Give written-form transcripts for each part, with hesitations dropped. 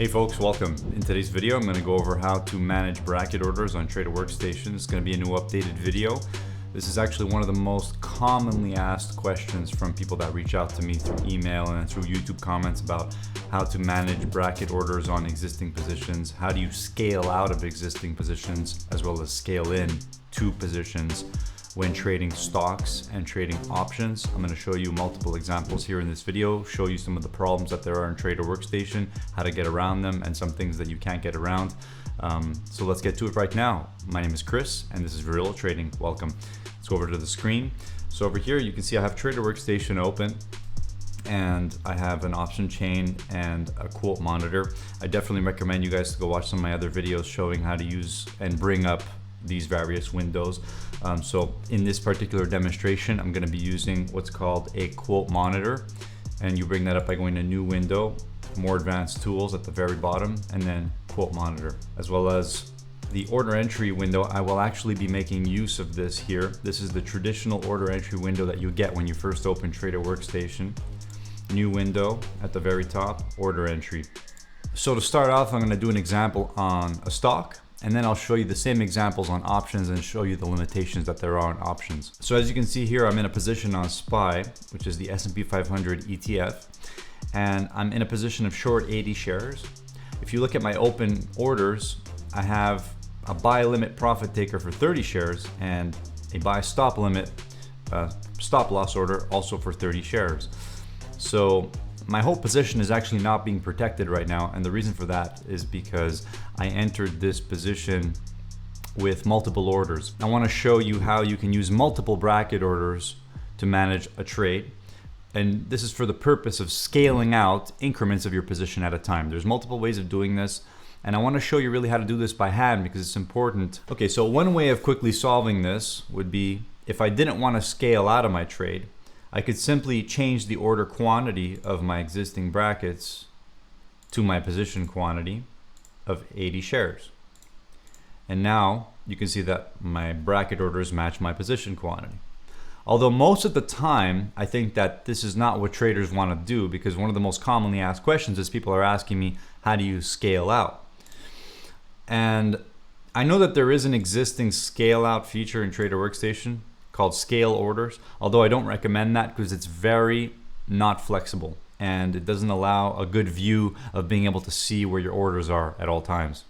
Hey folks, welcome. In today's video, I'm going to go over how to manage bracket orders on Trader Workstation. It's going to be a new updated video. This is actually one of the most commonly asked questions from people that reach out to me through email and through YouTube comments about how to manage bracket orders on existing positions. How do you scale out of existing positions as well as scale in to positions when trading stocks and trading options. I'm going to show you multiple examples here in this video, show you some of the problems that there are in Trader Workstation, how to get around them, and some things that you can't get around. So let's get to it right now. My name is Chris and this is Virtual Trading. Welcome. Let's go over to the screen. So over here you can see I have Trader Workstation open and I have an option chain and a quote monitor. I definitely recommend you guys to go watch some of my other videos showing how to use and bring up these various windows. So in this particular demonstration, I'm going to be using what's called a quote monitor, and you bring that up by going to new window, more advanced tools at the very bottom, and then quote monitor, as well as the order entry window. I will actually be making use of this here. This is the traditional order entry window that you get when you first open Trader Workstation. New window at the very top, order entry. So to start off, I'm going to do an example on a stock, and then I'll show you the same examples on options and show you the limitations that there are on options. So as you can see here, I'm in a position on SPY, which is the S&P 500 ETF, and I'm in a position of short 80 shares. If you look at my open orders, I have a buy limit profit taker for 30 shares and a buy stop limit stop loss order also for 30 shares. So my whole position is actually not being protected right now, and the reason for that is because I entered this position with multiple orders. I want to show you how you can use multiple bracket orders to manage a trade, and this is for the purpose of scaling out increments of your position at a time. There's multiple ways of doing this, and I want to show you really how to do this by hand because it's important. Okay, so one way of quickly solving this would be if I didn't want to scale out of my trade, I could simply change the order quantity of my existing brackets to my position quantity of 80 shares. And now you can see that my bracket orders match my position quantity. Although most of the time, I think that this is not what traders want to do, because one of the most commonly asked questions is people are asking me, how do you scale out? And I know that there is an existing scale out feature in Trader Workstation called scale orders, although I don't recommend that because it's very not flexible and it doesn't allow a good view of being able to see where your orders are at all times.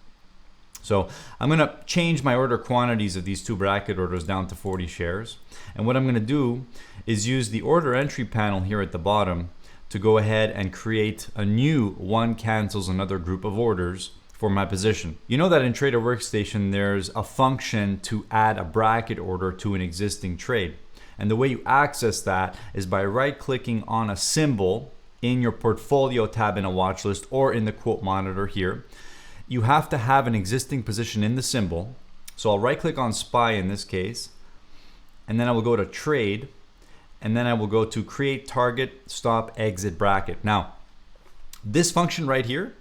So I'm going to change my order quantities of these two bracket orders down to 40 shares, and what I'm going to do is use the order entry panel here at the bottom to go ahead and create a new one cancels another group of orders for my position. You know that in Trader Workstation there's a function to add a bracket order to an existing trade, and the way you access that is by right-clicking on a symbol in your portfolio tab in a watch list or in the quote monitor here. You have to have an existing position in the symbol, so I'll right-click on SPY in this case, and then I will go to trade, and then I will go to create target stop exit bracket. Now this function right here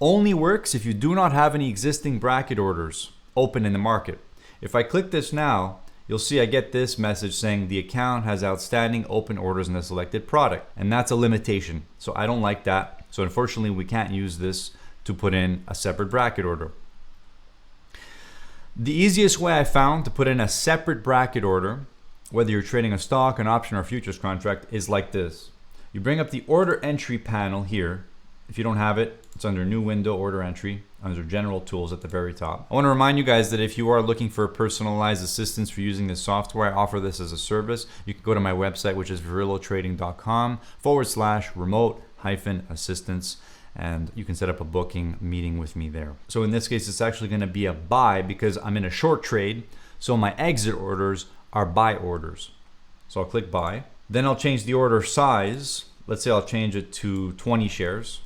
only works if you do not have any existing bracket orders open in the market. If I click this now, you'll see I get this message saying the account has outstanding open orders in the selected product, and that's a limitation. So I don't like that. So unfortunately we can't use this to put in a separate bracket order. The easiest way I found to put in a separate bracket order, whether you're trading a stock, an option, or a futures contract, is like this. You bring up the order entry panel here. If you don't have it, it's under new window, order entry, under general tools at the very top. I want to remind you guys that if you are looking for personalized assistance for using this software, I offer this as a service. You can go to my website, which is virillotrading.com/remote-assistance, and you can set up a booking meeting with me there. So in this case, it's actually going to be a buy because I'm in a short trade, so my exit orders are buy orders. So I'll click buy. Then I'll change the order size. Let's say I'll change it to 20 shares.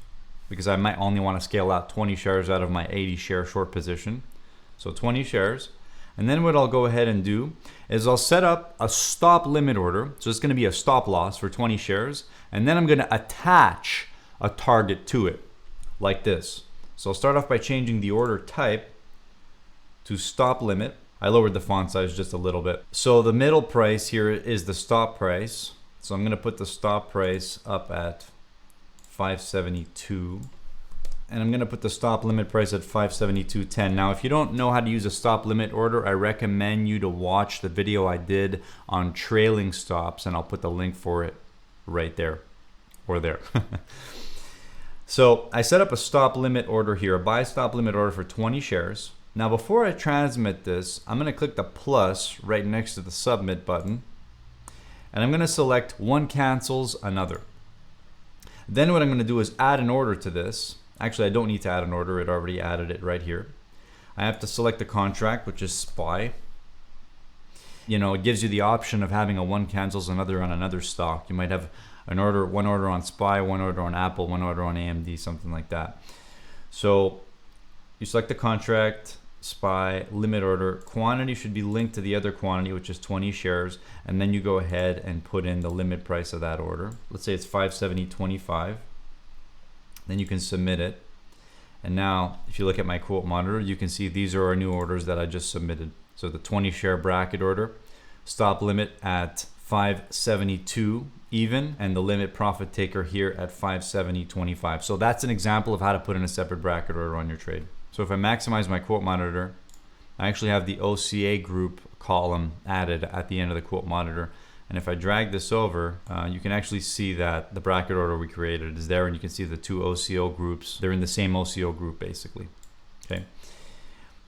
Because I might only want to scale out 20 shares out of my 80 share short position. So 20 shares. And then what I'll go ahead and do is I'll set up a stop limit order. So it's going to be a stop loss for 20 shares. And then I'm going to attach a target to it like this. So I'll start off by changing the order type to stop limit. I lowered the font size just a little bit. So the middle price here is the stop price. So I'm going to put the stop price up at 572. and I'm gonna put the stop limit price at 572.10. Now, if you don't know how to use a stop limit order, I recommend you to watch the video I did on trailing stops, and I'll put the link for it right there or there. So I set up a stop limit order here, a buy stop limit order for 20 shares. Now, before I transmit this, I'm gonna click the plus right next to the submit button, and I'm gonna select one cancels another. Then what I'm gonna do is add an order to this. Actually, I don't need to add an order, it already added it right here. I have to select the contract, which is SPY. You know, it gives you the option of having a one cancels another on another stock. You might have an order, one order on SPY, one order on Apple, one order on AMD, something like that. So you select the contract, SPY, limit order, quantity should be linked to the other quantity, which is 20 shares, and then you go ahead and put in the limit price of that order. Let's say it's 570.25. Then you can submit it. And now if you look at my quote monitor, you can see these are our new orders that I just submitted. So the 20 share bracket order, stop limit at 572 even, and the limit profit taker here at 570.25. So that's an example of how to put in a separate bracket order on your trade. So if I maximize my quote monitor, I actually have the OCA group column added at the end of the quote monitor. And if I drag this over, you can actually see that the bracket order we created is there, and you can see the two OCO groups. They're in the same OCO group basically. Okay.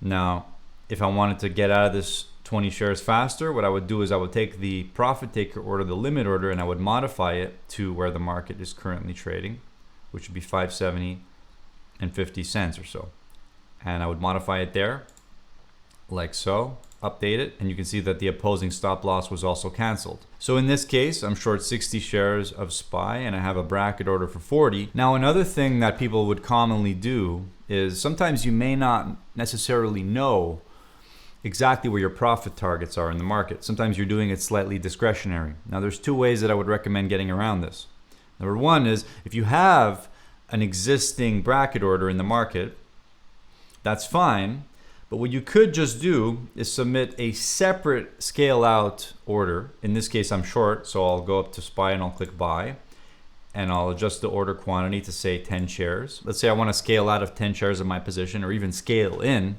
Now, if I wanted to get out of this 20 shares faster, what I would do is I would take the profit taker order, the limit order, and I would modify it to where the market is currently trading, which would be 570.50 or so. And I would modify it there like so, update it, and you can see that the opposing stop loss was also canceled. So in this case, I'm short 60 shares of SPY and I have a bracket order for 40. Now, another thing that people would commonly do is sometimes you may not necessarily know exactly where your profit targets are in the market. Sometimes you're doing it slightly discretionary. Now, there's two ways that I would recommend getting around this. Number one is if you have an existing bracket order in the market, that's fine. But what you could just do is submit a separate scale out order. In this case, I'm short, so I'll go up to SPY and I'll click buy, and I'll adjust the order quantity to say 10 shares. Let's say I want to scale out of 10 shares of my position, or even scale in,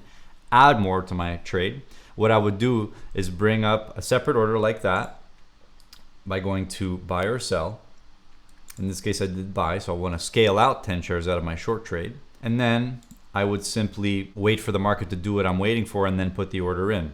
add more to my trade. What I would do is bring up a separate order like that by going to buy or sell. In this case, I did buy, so I want to scale out 10 shares out of my short trade. And then I would simply wait for the market to do what I'm waiting for and then put the order in.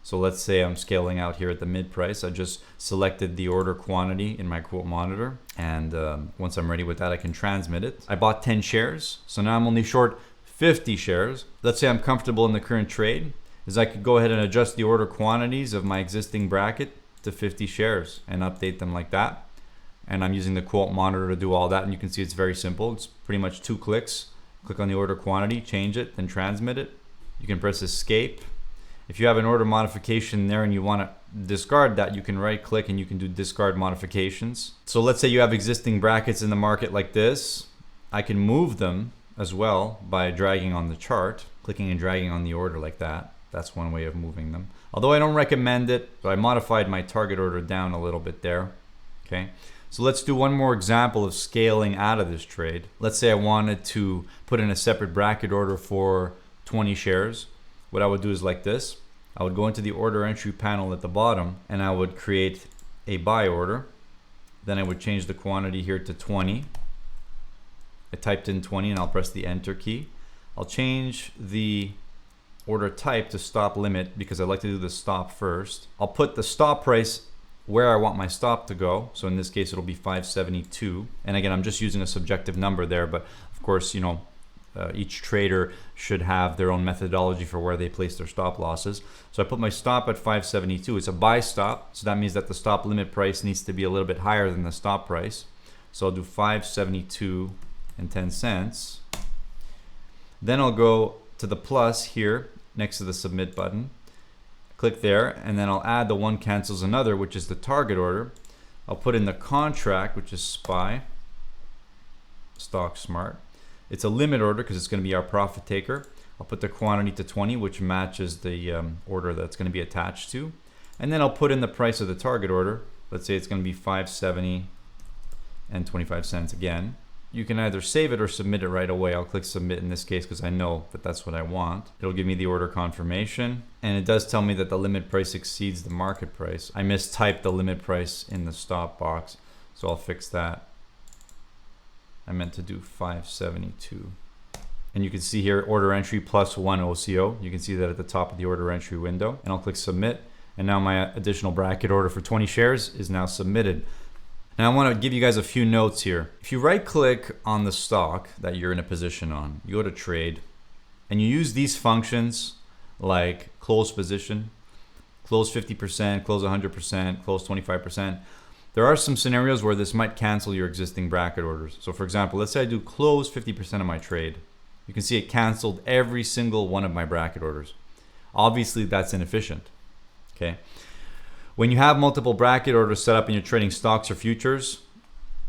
So let's say I'm scaling out here at the mid price. I just selected the order quantity in my quote monitor, and once I'm ready with that, I can transmit it. I bought 10 shares, so now I'm only short 50 shares. Let's say I'm comfortable in the current trade, is I could go ahead and adjust the order quantities of my existing bracket to 50 shares and update them like that. And I'm using the quote monitor to do all that, and you can see it's very simple. It's pretty much 2 clicks. Click on the order quantity, change it, then transmit it. You can press escape. If you have an order modification there and you want to discard that, you can right click and you can do discard modifications. So let's say you have existing brackets in the market like this. I can move them as well by dragging on the chart, clicking and dragging on the order like that. That's one way of moving them. Although I don't recommend it, but I modified my target order down a little bit there. Okay. So let's do one more example of scaling out of this trade. Let's say I wanted to put in a separate bracket order for 20 shares. What I would do is like this. I would go into the order entry panel at the bottom and I would create a buy order. Then I would change the quantity here to 20. I typed in 20 and I'll press the enter key. I'll change the order type to stop limit because I like to do the stop first. I'll put the stop price where I want my stop to go. So in this case, it'll be 572. And again, I'm just using a subjective number there, but of course, you know, each trader should have their own methodology for where they place their stop losses. So I put my stop at 572. It's a buy stop. So that means that the stop limit price needs to be a little bit higher than the stop price. So I'll do 572.10. Then I'll go to the plus here next to the submit button. Click there, and then I'll add the one cancels another, which is the target order. I'll put in the contract, which is SPY, Stock Smart. It's a limit order because it's going to be our profit taker. I'll put the quantity to 20, which matches the order that's going to be attached to. And then I'll put in the price of the target order. Let's say it's going to be 570.25 again. you can either save it or submit it right away. I'll click submit in this case because I know that that's what I want. It'll give me the order confirmation, and it does tell me that the limit price exceeds the market price. I mistyped the limit price in the stop box, so I'll fix that. I meant to do 572. And you can see here order entry plus 1 OCO. You can see that at the top of the order entry window, and I'll click submit. And now my additional bracket order for 20 shares is now submitted. Now I want to give you guys a few notes here. If you right click on the stock that you're in a position on, you go to trade, and you use these functions like close position, close 50%, close 100%, close 25%. There are some scenarios where this might cancel your existing bracket orders. So for example, let's say I do close 50% of my trade. You can see it canceled every single one of my bracket orders. Obviously that's inefficient. Okay. When you have multiple bracket orders set up and you're trading stocks or futures,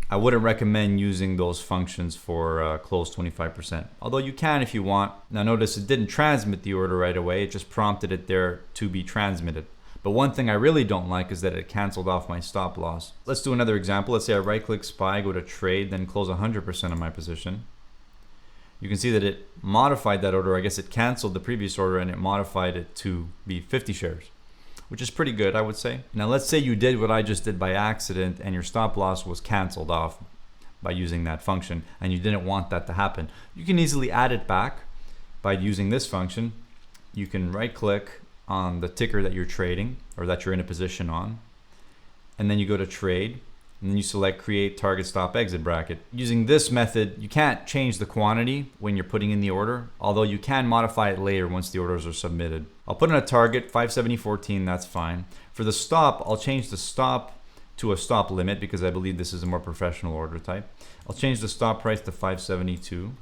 I wouldn't recommend using those functions for close 25%. Although you can if you want. Now notice it didn't transmit the order right away. It just prompted it there to be transmitted. But one thing I really don't like is that it canceled off my stop loss. Let's do another example. Let's say I right click SPY, go to trade, then close 100% of my position. You can see that it modified that order. I guess it canceled the previous order and it modified it to be 50 shares. Which is pretty good, I would say. Now let's say you did what I just did by accident and your stop loss was canceled off by using that function and you didn't want that to happen. You can easily add it back by using this function. You can right click on the ticker that you're trading or that you're in a position on, and then you go to trade, and then you select create target stop exit bracket. Using this method, you can't change the quantity when you're putting in the order, although you can modify it later once the orders are submitted. I'll put in a target 570.14, that's fine. For the stop, I'll change the stop to a stop limit because I believe this is a more professional order type. I'll change the stop price to 572,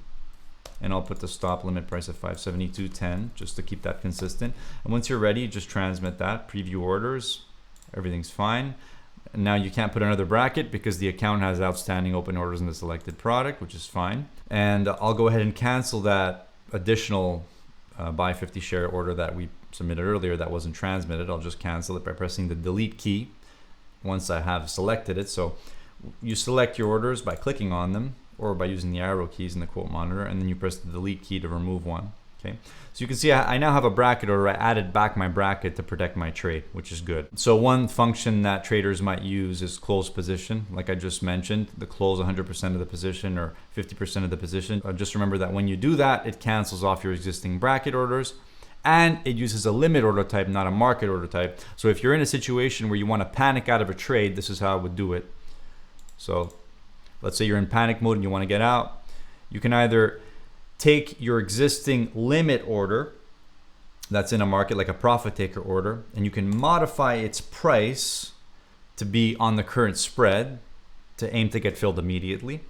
and I'll put the stop limit price at 572.10 just to keep that consistent. And once you're ready, just transmit that, preview orders, everything's fine. And now you can't put another bracket because the account has outstanding open orders in the selected product, which is fine. And I'll go ahead and cancel that additional buy 50 share order that we submitted earlier that wasn't transmitted. I'll just cancel it by pressing the delete key once I have selected it. So you select your orders by clicking on them or by using the arrow keys in the quote monitor, and then you press the delete key to remove one. Okay, so you can see I now have a bracket order. I added back my bracket to protect my trade, which is good. So one function that traders might use is close position, like I just mentioned, the close 100% of the position or 50% of the position. Just remember that when you do that, it cancels off your existing bracket orders, and it uses a limit order type, not a market order type. So if you're in a situation where you want to panic out of a trade, this is how I would do it. So let's say you're in panic mode and you want to get out. You can either take your existing limit order that's in a market, like a profit taker order, and you can modify its price to be on the current spread to aim to get filled immediately.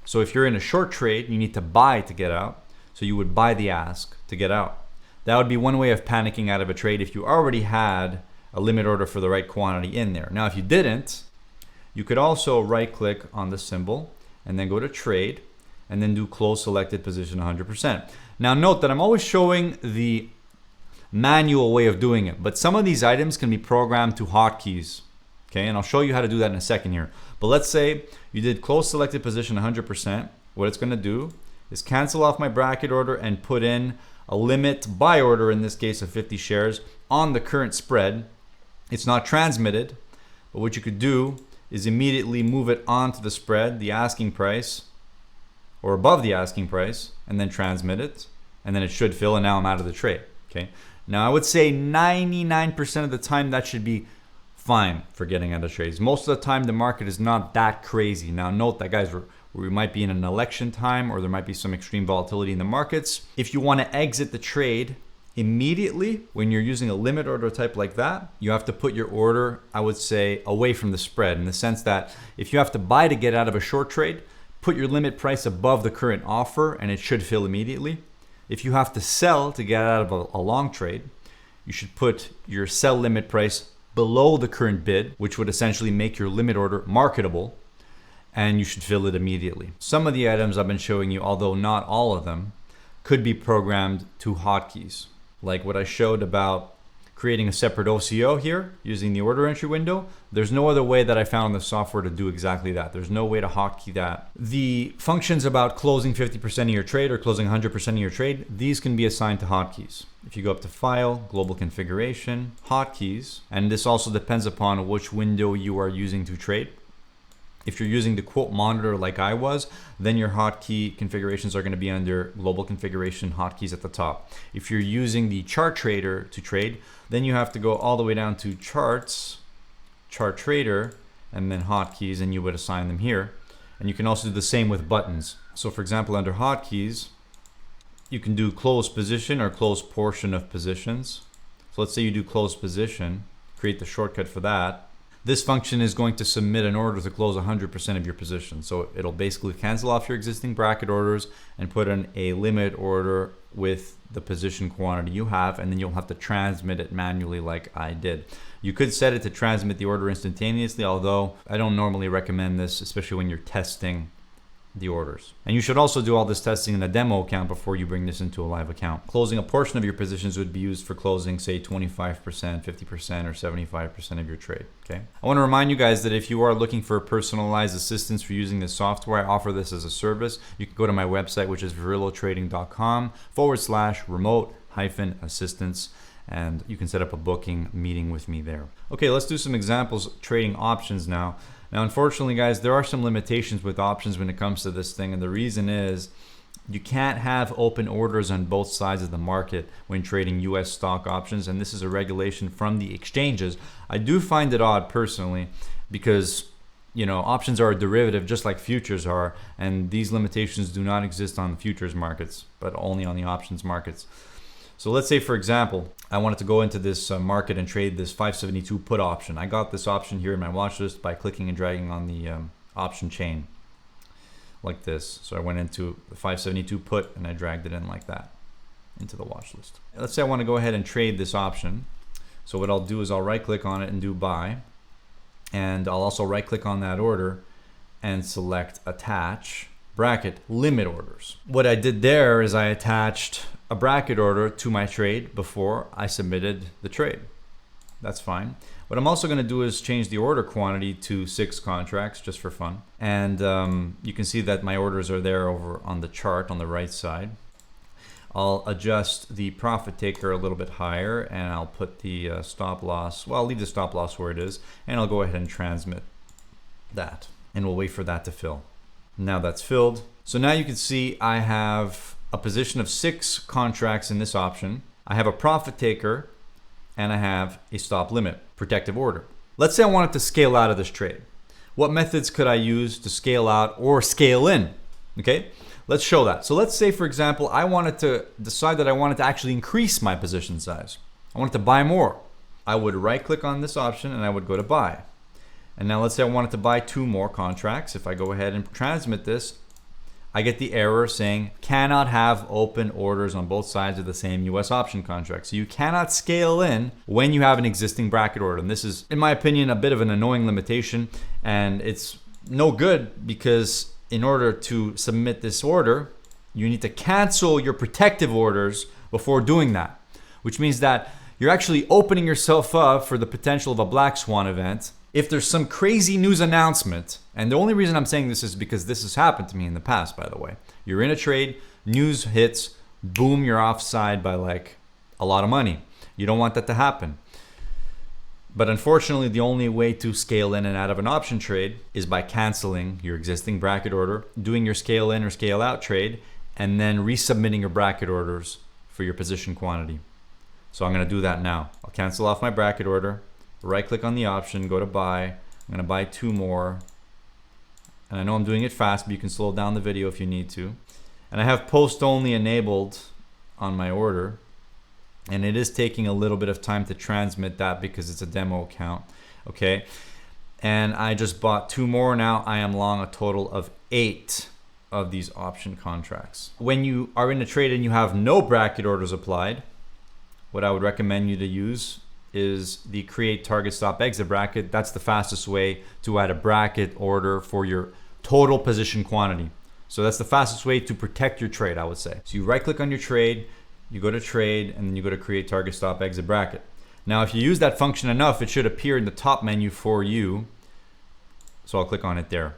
So if you're in a short trade, you need to buy to get out. So you would buy the ask to get out. That would be one way of panicking out of a trade if you already had a limit order for the right quantity in there. Now, if you didn't, you could also right click on the symbol and then go to trade and then do close selected position 100%. Now note that I'm always showing the manual way of doing it, but some of these items can be programmed to hotkeys. Okay, and I'll show you how to do that in a second here. But let's say you did close selected position 100%. What it's gonna do is cancel off my bracket order and put in a limit buy order, in this case of 50 shares, on the current spread. It's not transmitted, but what you could do is immediately move it onto the spread, the asking price, or above the asking price, and then transmit it, and then it should fill, and now I'm out of the trade. Okay. Now I would say 99% of the time that should be fine for getting out of trades. Most of the time the market is not that crazy. Now note that, guys, we might be in an election time, or there might be some extreme volatility in the markets. If you want to exit the trade immediately when you're using a limit order type like that, you have to put your order, I would say, away from the spread, in the sense that if you have to buy to get out of a short trade, put your limit price above the current offer and it should fill immediately. If you have to sell to get out of a long trade, you should put your sell limit price below the current bid, which would essentially make your limit order marketable, and you should fill it immediately. Some of the items I've been showing you, although not all of them, could be programmed to hotkeys. Like what I showed about creating a separate OCO here using the order entry window. There's no other way that I found in the software to do exactly that. There's no way to hotkey that. The functions about closing 50% of your trade or closing 100% of your trade, these can be assigned to hotkeys. If you go up to File, Global Configuration, Hotkeys, and this also depends upon which window you are using to trade. If you're using the quote monitor like I was, then your hotkey configurations are going to be under Global Configuration Hotkeys at the top. If you're using the chart trader to trade, then you have to go all the way down to Charts, Chart Trader, and then Hotkeys, and you would assign them here. And you can also do the same with buttons. So for example, under Hotkeys, you can do close position or close portion of positions. So let's say you do close position, create the shortcut for that. This function is going to submit an order to close 100% of your position. So it'll basically cancel off your existing bracket orders and put in a limit order with the position quantity you have, and then you'll have to transmit it manually like I did. You could set it to transmit the order instantaneously, although I don't normally recommend this, especially when you're testing the orders. And you should also do all this testing in a demo account before you bring this into a live account. Closing a portion of your positions would be used for closing, say, 25%, 50%, or 75% of your trade. Okay. I want to remind you guys that if you are looking for personalized assistance for using this software, I offer this as a service. You can go to my website, which is virilotrading.com/remote-assistance, and you can set up a booking meeting with me there. Okay, let's do some examples trading options now. Now, unfortunately, guys, there are some limitations with options when it comes to this thing, and the reason is you can't have open orders on both sides of the market when trading US stock options, and this is a regulation from the exchanges. I do find it odd personally because, you know, options are a derivative just like futures are, and these limitations do not exist on the futures markets, but only on the options markets. So let's say, for example, I wanted to go into this market and trade this 572 put option. I got this option here in my watch list by clicking and dragging on the option chain like this. So I went into the 572 put and I dragged it in like that into the watch list. Let's say I want to go ahead and trade this option. So what I'll do is I'll right click on it and do buy. And I'll also right click on that order and select attach bracket limit orders. What I did there is I attached a bracket order to my trade before I submitted the trade. That's fine. What I'm also going to do is change the order quantity to 6 contracts just for fun. And you can see that my orders are there over on the chart on the right side. I'll adjust the profit taker a little bit higher, and I'll put the stop loss, well, I'll leave the stop loss where it is, and I'll go ahead and transmit that. And we'll wait for that to fill. Now that's filled. So now you can see I have a position of 6 contracts in this option. I have a profit taker and I have a stop limit protective order. Let's say I wanted to scale out of this trade. What methods could I use to scale out or scale in? Okay, let's show that. So let's say, for example, I wanted to decide that I wanted to actually increase my position size. I wanted to buy more. I would right click on this option and I would go to buy. And now let's say I wanted to buy 2 more contracts. If I go ahead and transmit this, I get the error saying cannot have open orders on both sides of the same US option contract. So you cannot scale in when you have an existing bracket order. And this is, in my opinion, a bit of an annoying limitation, and it's no good because in order to submit this order, you need to cancel your protective orders before doing that, which means that you're actually opening yourself up for the potential of a black swan event. If there's some crazy news announcement, and the only reason I'm saying this is because this has happened to me in the past, by the way. You're in a trade, news hits, boom, you're offside by like a lot of money. You don't want that to happen. But unfortunately, the only way to scale in and out of an option trade is by canceling your existing bracket order, doing your scale in or scale out trade, and then resubmitting your bracket orders for your position quantity. So I'm gonna do that now. I'll cancel off my bracket order. Right click on the option, go to buy. I'm gonna buy 2 more. And I know I'm doing it fast, but you can slow down the video if you need to. And I have post only enabled on my order. And it is taking a little bit of time to transmit that because it's a demo account, okay? And I just bought 2 more now. I am long a total of 8 of these option contracts. When you are in a trade and you have no bracket orders applied, what I would recommend you to use is the create target stop exit bracket. That's the fastest way to add a bracket order for your total position quantity. So that's the fastest way to protect your trade, I would say. So you right click on your trade, you go to trade, and then you go to create target stop exit bracket. Now, if you use that function enough, it should appear in the top menu for you. So I'll click on it there.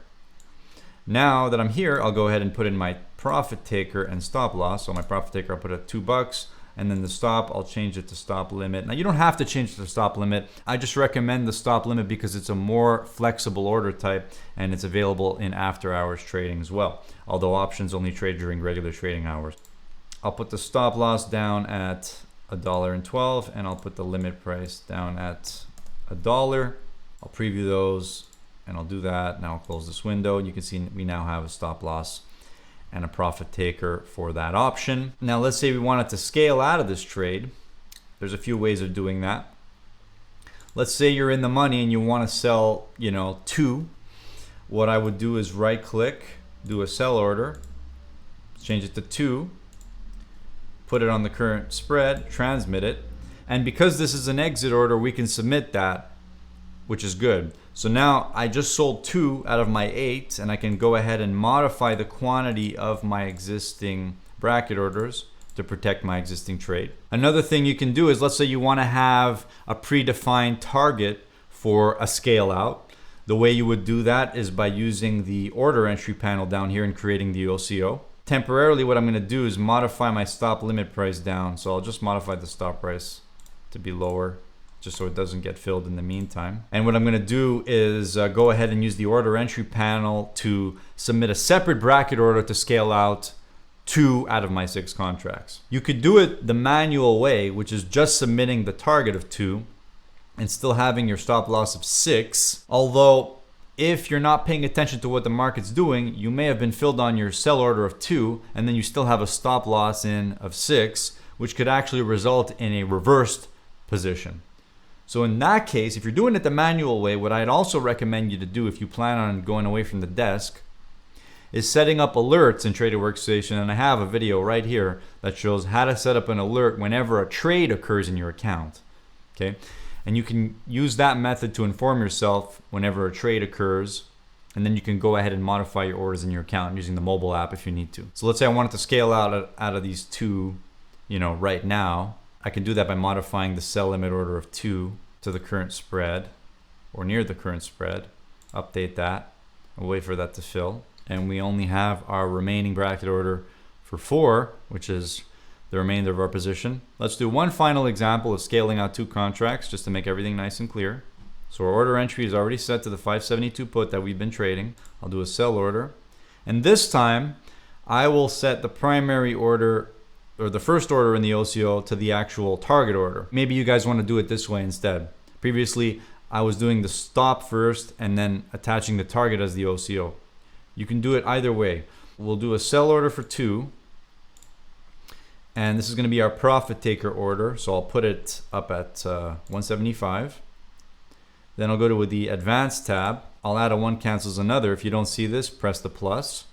Now that I'm here, I'll go ahead and put in my profit taker and stop loss. So my profit taker, I'll put it at $2. And then the stop, I'll change it to stop limit. Now you don't have to change it to stop limit. I just recommend the stop limit because it's a more flexible order type and it's available in after hours trading as well. Although options only trade during regular trading hours. I'll put the stop loss down at $1.12 and I'll put the limit price down at $1. I'll preview those and I'll do that. Now I'll close this window. You can see we now have a stop loss and a profit taker for that option. Now let's say we wanted to scale out of this trade. There's a few ways of doing that. Let's say you're in the money and you want to sell, 2. What I would do is right click, do a sell order, change it to 2, put it on the current spread, transmit it. And because this is an exit order, we can submit that, which is good. So now I just sold 2 out of my 8 and I can go ahead and modify the quantity of my existing bracket orders to protect my existing trade. Another thing you can do is, let's say you want to have a predefined target for a scale out. The way you would do that is by using the order entry panel down here and creating the OCO. Temporarily, what I'm going to do is modify my stop limit price down. So I'll just modify the stop price to be lower, just so it doesn't get filled in the meantime. And what I'm going to do is go ahead and use the order entry panel to submit a separate bracket order to scale out 2 out of my 6 contracts. You could do it the manual way, which is just submitting the target of 2 and still having your stop loss of 6. Although if you're not paying attention to what the market's doing, you may have been filled on your sell order of 2 and then you still have a stop loss in of 6, which could actually result in a reversed position. So in that case, if you're doing it the manual way, what I'd also recommend you to do if you plan on going away from the desk is setting up alerts in Trader Workstation. And I have a video right here that shows how to set up an alert whenever a trade occurs in your account. Okay, and you can use that method to inform yourself whenever a trade occurs. And then you can go ahead and modify your orders in your account using the mobile app if you need to. So let's say I wanted to scale out of these 2, right now. I can do that by modifying the sell limit order of 2 to the current spread or near the current spread. Update that and wait for that to fill. And we only have our remaining bracket order for 4, which is the remainder of our position. Let's do one final example of scaling out 2 contracts just to make everything nice and clear. So our order entry is already set to the 572 put that we've been trading. I'll do a sell order. And this time I will set the primary order or the first order in the OCO to the actual target order. Maybe you guys want to do it this way instead. Previously, I was doing the stop first and then attaching the target as the OCO. You can do it either way. We'll do a sell order for 2. And this is going to be our profit taker order. So I'll put it up at 175. Then I'll go to the advanced tab. I'll add a 1 cancels another. If you don't see this, press the plus.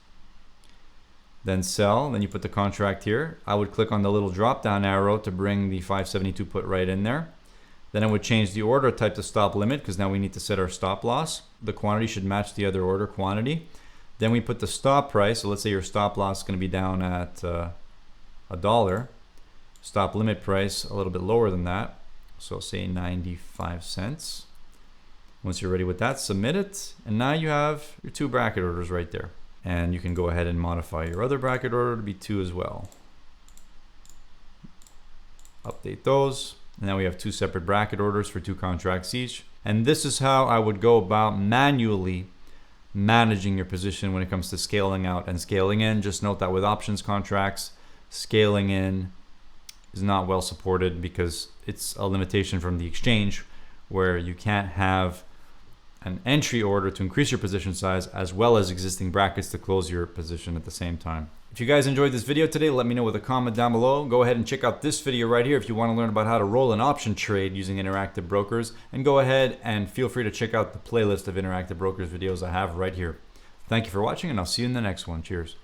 Then sell, then you put the contract here. I would click on the little drop down arrow to bring the 572 put right in there. Then I would change the order type to stop limit because now we need to set our stop loss. The quantity should match the other order quantity. Then we put the stop price. So let's say your stop loss is going to be down at $1. Stop limit price a little bit lower than that. So say 95 cents. Once you're ready with that, submit it. And now you have your 2 bracket orders right there. And you can go ahead and modify your other bracket order to be 2 as well. Update those. And now we have 2 separate bracket orders for 2 contracts each. And this is how I would go about manually managing your position when it comes to scaling out and scaling in. Just note that with options contracts, scaling in is not well supported because it's a limitation from the exchange where you can't have an entry order to increase your position size as well as existing brackets to close your position at the same time. If you guys enjoyed this video today, let me know with a comment down below. Go ahead and check out this video right here if you want to learn about how to roll an option trade using Interactive Brokers. And go ahead and feel free to check out the playlist of Interactive Brokers videos I have right here. Thank you for watching and I'll see you in the next one. Cheers.